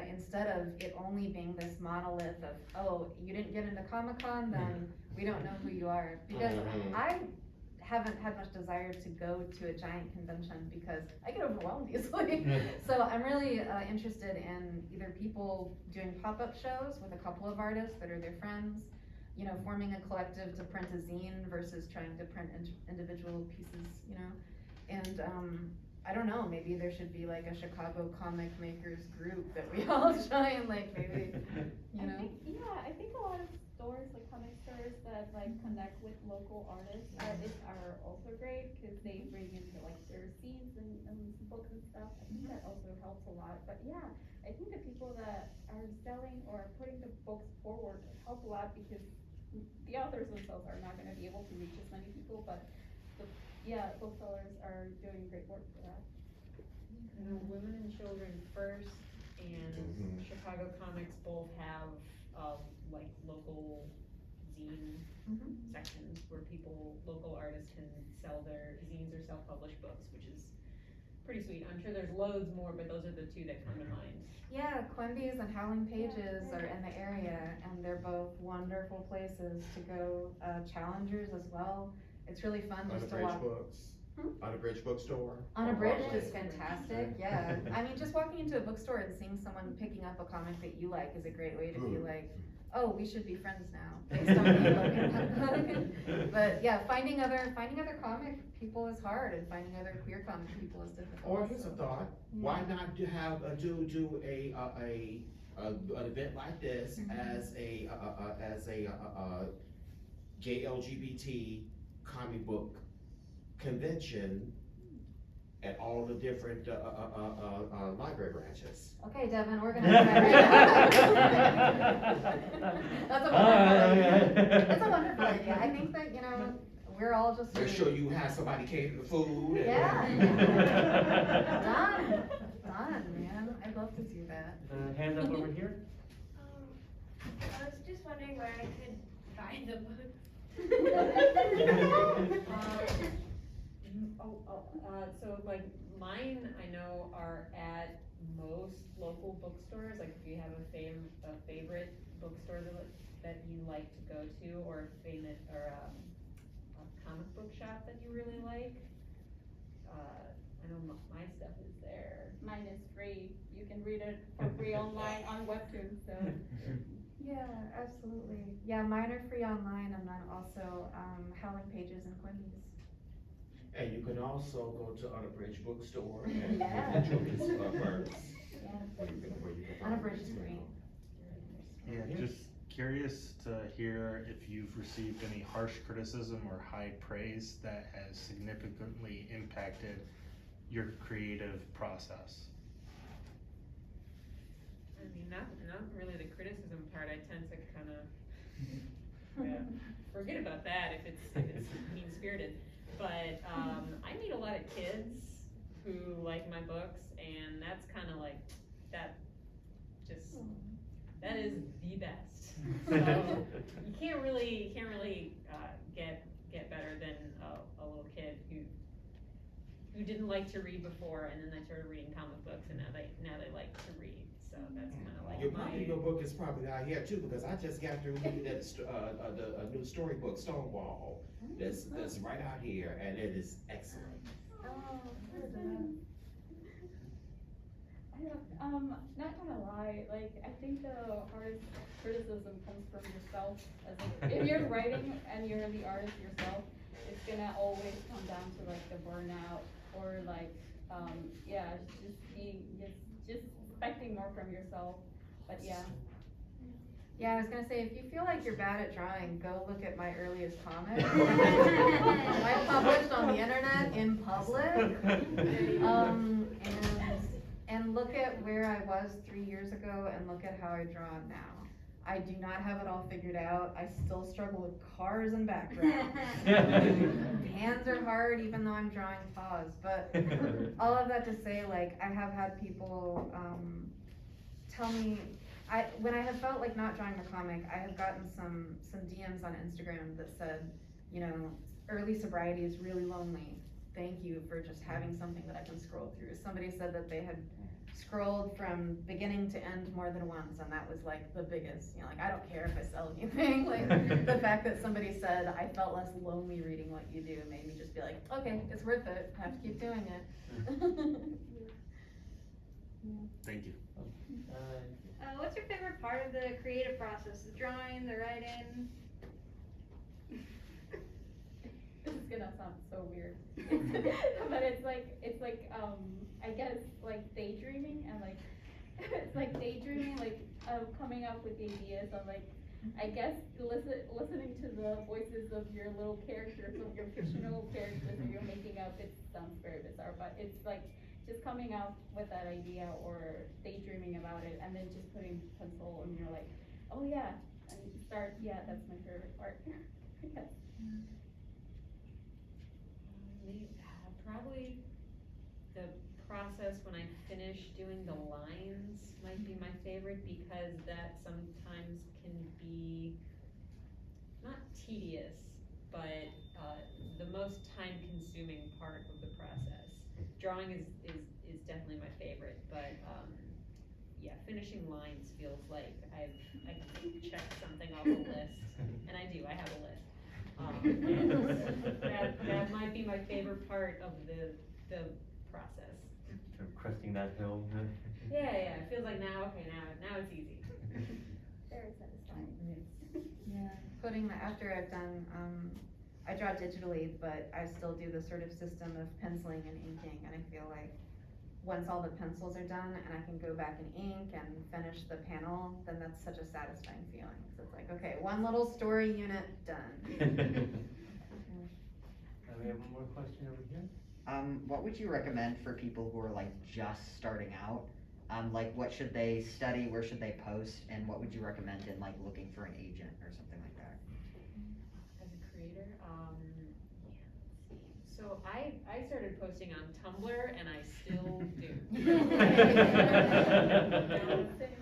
instead of it only being this monolith of, oh, you didn't get into Comic-Con, then we don't know who you are. Because Mhm. I haven't had much desire to go to a giant convention because I get overwhelmed easily. So I'm really interested in either people doing pop-up shows with a couple of artists that are their friends, you know, forming a collective to print a zine versus trying to print individual pieces, you know? And I don't know, maybe there should be like a Chicago comic makers group that we all join, like maybe, you know? I think a lot of stores, like comic stores that like connect with local artists are also great, cause they bring into like their scenes and books and stuff. I think that also helps a lot, but yeah, I think the people that are selling or putting the books forward help a lot, because the authors themselves are not gonna be able to reach as many people, but booksellers are doing great work for that. You know, Women and Children First and Mhm. Chicago Comics both have, like local zine Mhm. sections where local artists can sell their zines or self-published books, which is pretty sweet. I'm sure there's loads more, but those are the two that come to mind. Yeah, Quimby's and Howling Pages are in the area, and they're both wonderful places to go. Challengers as well. It's really fun just to Unabridged walk. books. Hmm? Unabridged bookstore. Unabridged Or is fantastic, yeah. I mean, just walking into a bookstore and seeing someone picking up a comic that you like is a great way to be like, oh, we should be friends now, based on you looking at that book. But yeah, finding other comic people is hard, and finding other queer comic people is difficult. Or here's a so. thought, why not do an event like this as a gay LGBT comic book convention at all the different library branches? Okay, Devin, we're gonna do that right now. That's a wonderful idea. That's a wonderful idea. I think that, you know, we're all just. Make sure you have somebody cater the food. Yeah. Done, man. I'd love to do that. Hand up over here. I was just wondering where I could buy the book. So like mine, I know are at most local bookstores. Like if you have a favorite bookstore that you like to go to, or a comic book shop that you really like. I know my stuff is there. Mine is free, you can read it for free online on Webtoon, so. Yeah, absolutely. Yeah, mine are free online, and then also, Howling Pages and Quimby's. And you can also go to Unabridged Bookstore and Yeah. get your piece of first. Yeah. Where you can find Unabridged is it. great. Yeah, just curious to hear if you've received any harsh criticism or high praise that has significantly impacted your creative process. I mean, not really the criticism part. I tend to kind of forget about that if it's mean spirited. But I meet a lot of kids who like my books, and that's kind of like that. That is the best. So you can't really get better than a little kid who didn't like to read before, and then they started reading comic books, and now they like to read. So that's kind of like Your book is probably out here too, because I just got through reading that a new storybook, Stonewall, that's right out here, and it is excellent. Not gonna lie, like, I think the hardest criticism comes from yourself. As like, if you're writing and you're the artist yourself, it's gonna always come down to like the burnout, or like, just expecting more from yourself, but yeah. Yeah, I was gonna say, if you feel like you're bad at drawing, go look at my earliest comic. I published on the internet in public. And look at where I was 3 years ago, and look at how I draw now. I do not have it all figured out. I still struggle with cars and backgrounds. Hands are hard, even though I'm drawing paws. But all of that to say, like, I have had people tell me, when I have felt like not drawing the comic, I have gotten some DMs on Instagram that said, you know, early sobriety is really lonely. Thank you for just having something that I can scroll through. Somebody said that they had scrolled from beginning to end more than once, and that was like the biggest, you know, like, I don't care if I sell anything, like, the fact that somebody said, I felt less lonely reading what you do, made me just be like, okay, it's worth it, I have to keep doing it. Thank you. What's your favorite part of the creative process? The drawing, the writing? This is gonna sound so weird. But it's like, I guess, like daydreaming and like, it's like daydreaming, like, coming up with ideas of like, I guess, listening to the voices of your little characters, of your fictional characters that you're making up. It sounds very bizarre, but it's like, just coming up with that idea or daydreaming about it and then just putting pencil and you're like, oh yeah, and start, yeah, that's my favorite part. Yes. Probably the process when I finish doing the lines might be my favorite, because that sometimes can be not tedious, but the most time-consuming part of the process. Drawing is definitely my favorite, but yeah, finishing lines feels like I checked something off a list, and I do, I have a list. That might be my favorite part of the process. Sort of cresting that hill. Yeah, it feels like now it's easy. Very satisfying. Yeah, putting the, after I've done, I draw digitally, but I still do the sort of system of penciling and inking, and I feel like once all the pencils are done and I can go back and ink and finish the panel, then that's such a satisfying feeling. So it's like, okay, one little story unit done. We have one more question over here. What would you recommend for people who are like just starting out? Like what should they study, where should they post, and what would you recommend in like looking for an agent or something like that? As a creator, so I started posting on Tumblr and I still do.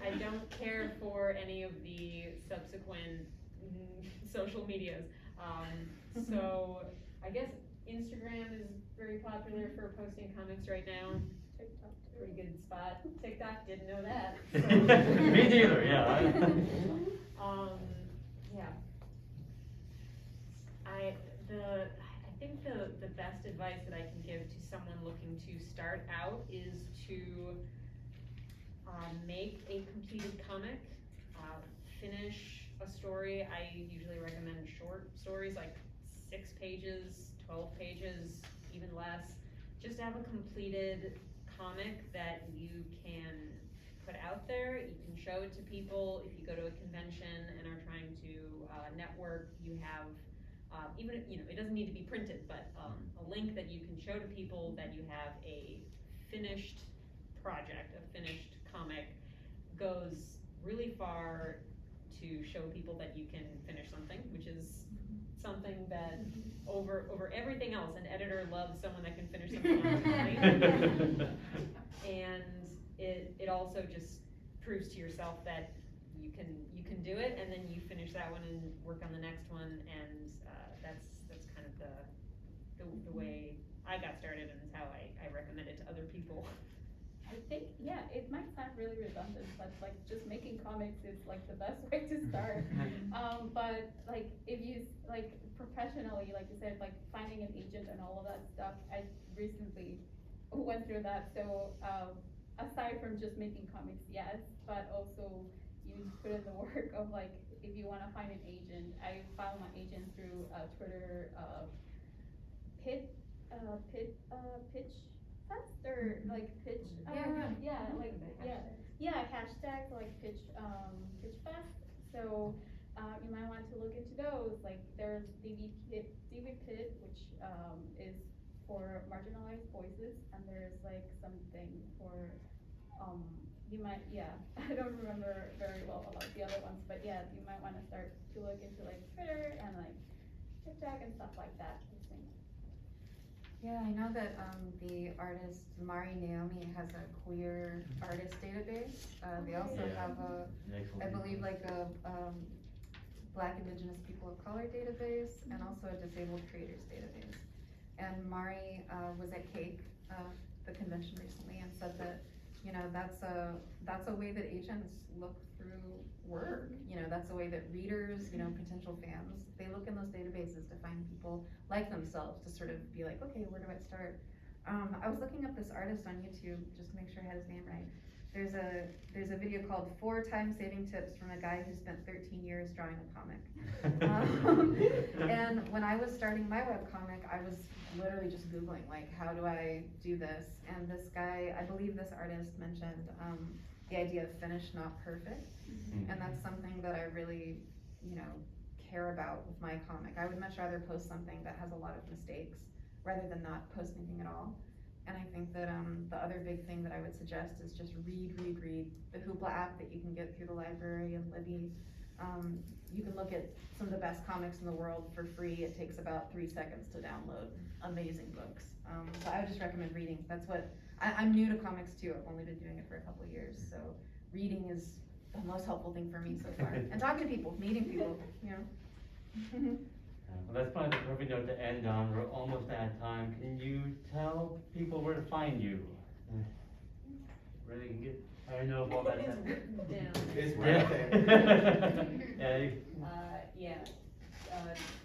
I don't care for any of the subsequent social medias. So I guess Instagram is very popular for posting comics right now. TikTok too. Pretty good spot. TikTok, didn't know that. Me neither, yeah. Yeah. I think the best advice that I can give to someone looking to start out is to make a completed comic, finish a story. I usually recommend short stories, like 6 pages, 12 pages, even less. Just have a completed comic that you can put out there. You can show it to people. If you go to a convention and are trying to network, you have even, you know, it doesn't need to be printed, but a link that you can show to people that you have a finished project, a finished comic, goes really far to show people that you can finish something, which is something that over everything else, an editor loves someone that can finish something on time. And it also just proves to yourself that you can do it, and then you finish that one and work on the next one, and that's kind of the way I got started, and it's how I recommend it to other people. I think, yeah, it might sound really redundant, but like just making comics is like the best way to start. But like if you like professionally, like you said, like finding an agent and all of that stuff, I recently went through that. So aside from just making comics, yes, but also you put in the work of like, if you wanna find an agent, I found my agent through Twitter, pitch fest or like pitch, hashtags like pitch fest. So you might want to look into those. Like there's DV Pit, which is for marginalized voices, and there's like something for you might, I don't remember very well about the other ones, but yeah, you might want to start to look into like Twitter and like TikTok and stuff like that. Yeah, I know that the artist Mari Naomi has a queer artist database. They also have a, I believe like a Black Indigenous People of Color database, and also a disabled creators database. And Mari was at Cake, the convention recently, and said that you know, that's a way that agents look through work, you know, that's a way that readers, you know, potential fans, they look in those databases to find people like themselves, to sort of be like, okay, where do I start? I was looking up this artist on YouTube, just to make sure I had his name right. There's a video called 4 Time Saving Tips from a guy who spent 13 years drawing a comic. And when I was starting my webcomic, I was literally just Googling, like, how do I do this? And this guy, I believe this artist mentioned the idea of finished, not perfect. And that's something that I really, you know, care about with my comic. I would much rather post something that has a lot of mistakes rather than not post anything at all. And I think that the other big thing that I would suggest is just read. The Hoopla app that you can get through the library and Libby. You can look at some of the best comics in the world for free. It takes about 3 seconds to download amazing books. So I would just recommend reading. That's what, I'm new to comics too. I've only been doing it for a couple of years. So reading is the most helpful thing for me so far. And talking to people, meeting people, you know. Well, that's probably the perfect note to end on. We're almost out of time. Can you tell people where to find you? Where they can get, I don't know if all that. It's written down. It's right there. Yeah,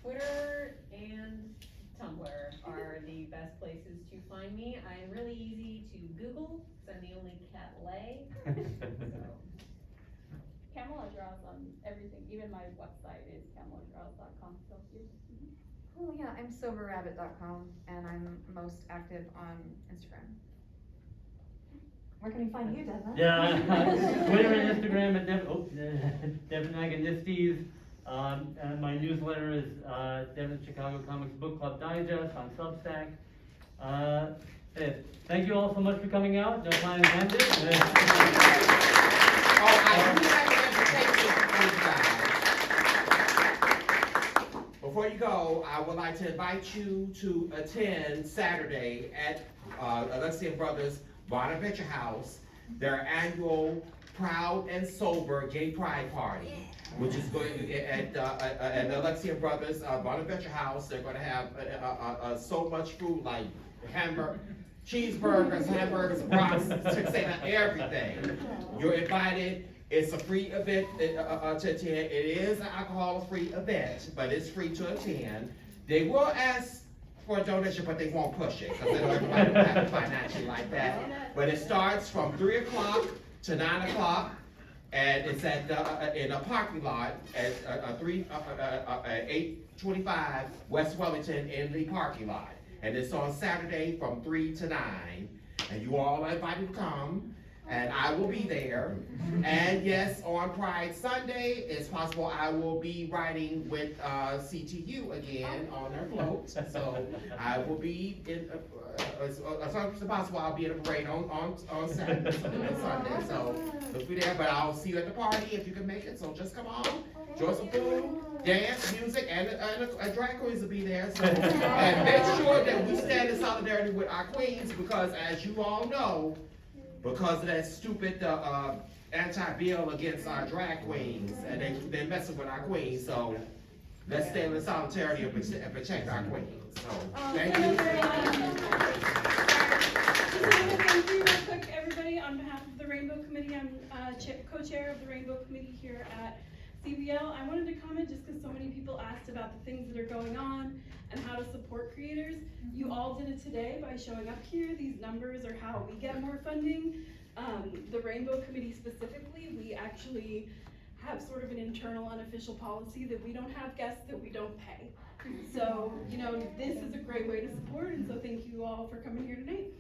Twitter and Tumblr are the best places to find me. I'm really easy to Google, because I'm the only cat lay. Camilla draws on everything, even my website is camilladraws.com, so you Oh yeah, I'm soberrabbit.com and I'm most active on Instagram. Where can we find you, Devin? Yeah, Twitter and Instagram at Devin Agonistes. And my newsletter is Devin Chicago Comics Book Club Digest on Substack. Thank you all so much for coming out. No pun intended. I do have an invitation for you guys. Before you go, I would like to invite you to attend Saturday at Alexia Brothers Bonaventure House, their annual Proud and Sober Gay Pride Party, which is going to be at Alexia Brothers Bonaventure House. They're going to have so much food, like cheeseburgers, hamburgers, brats, everything. You're invited. It's a free event to attend. It is an alcohol-free event, but it's free to attend. They will ask for a donation, but they won't push it, because they don't everybody have it financially like that. But it starts from 3 o'clock to 9 o'clock, and it's at in a parking lot at 825 West Wellington in the parking lot. And it's on Saturday from 3 to 9, and you all are invited to come. And I will be there. And yes, on Pride Sunday, it's possible I will be riding with CTU again on their float. So I will be in, as much as possible, I'll be in a parade on Saturday, Sunday. So look for there, but I'll see you at the party if you can make it. So just come on, enjoy some food, dance, music, and a drag queens will be there. So, and make sure that we stand in solidarity with our queens, because as you all know, because of that stupid anti-bill against our drag queens, and they're messing with our queens, so let's stand in solidarity and protect our queens. So, thank you. Just another thank you real quick, everybody, on behalf of the Rainbow Committee. I'm co-chair of the Rainbow Committee here at CBL. I wanted to comment just because so many people asked about the things that are going on and how to support creators. You all did it today by showing up here. These numbers are how we get more funding. The Rainbow Committee specifically, we actually have sort of an internal unofficial policy that we don't have guests that we don't pay. So, you know, this is a great way to support, and so thank you all for coming here tonight.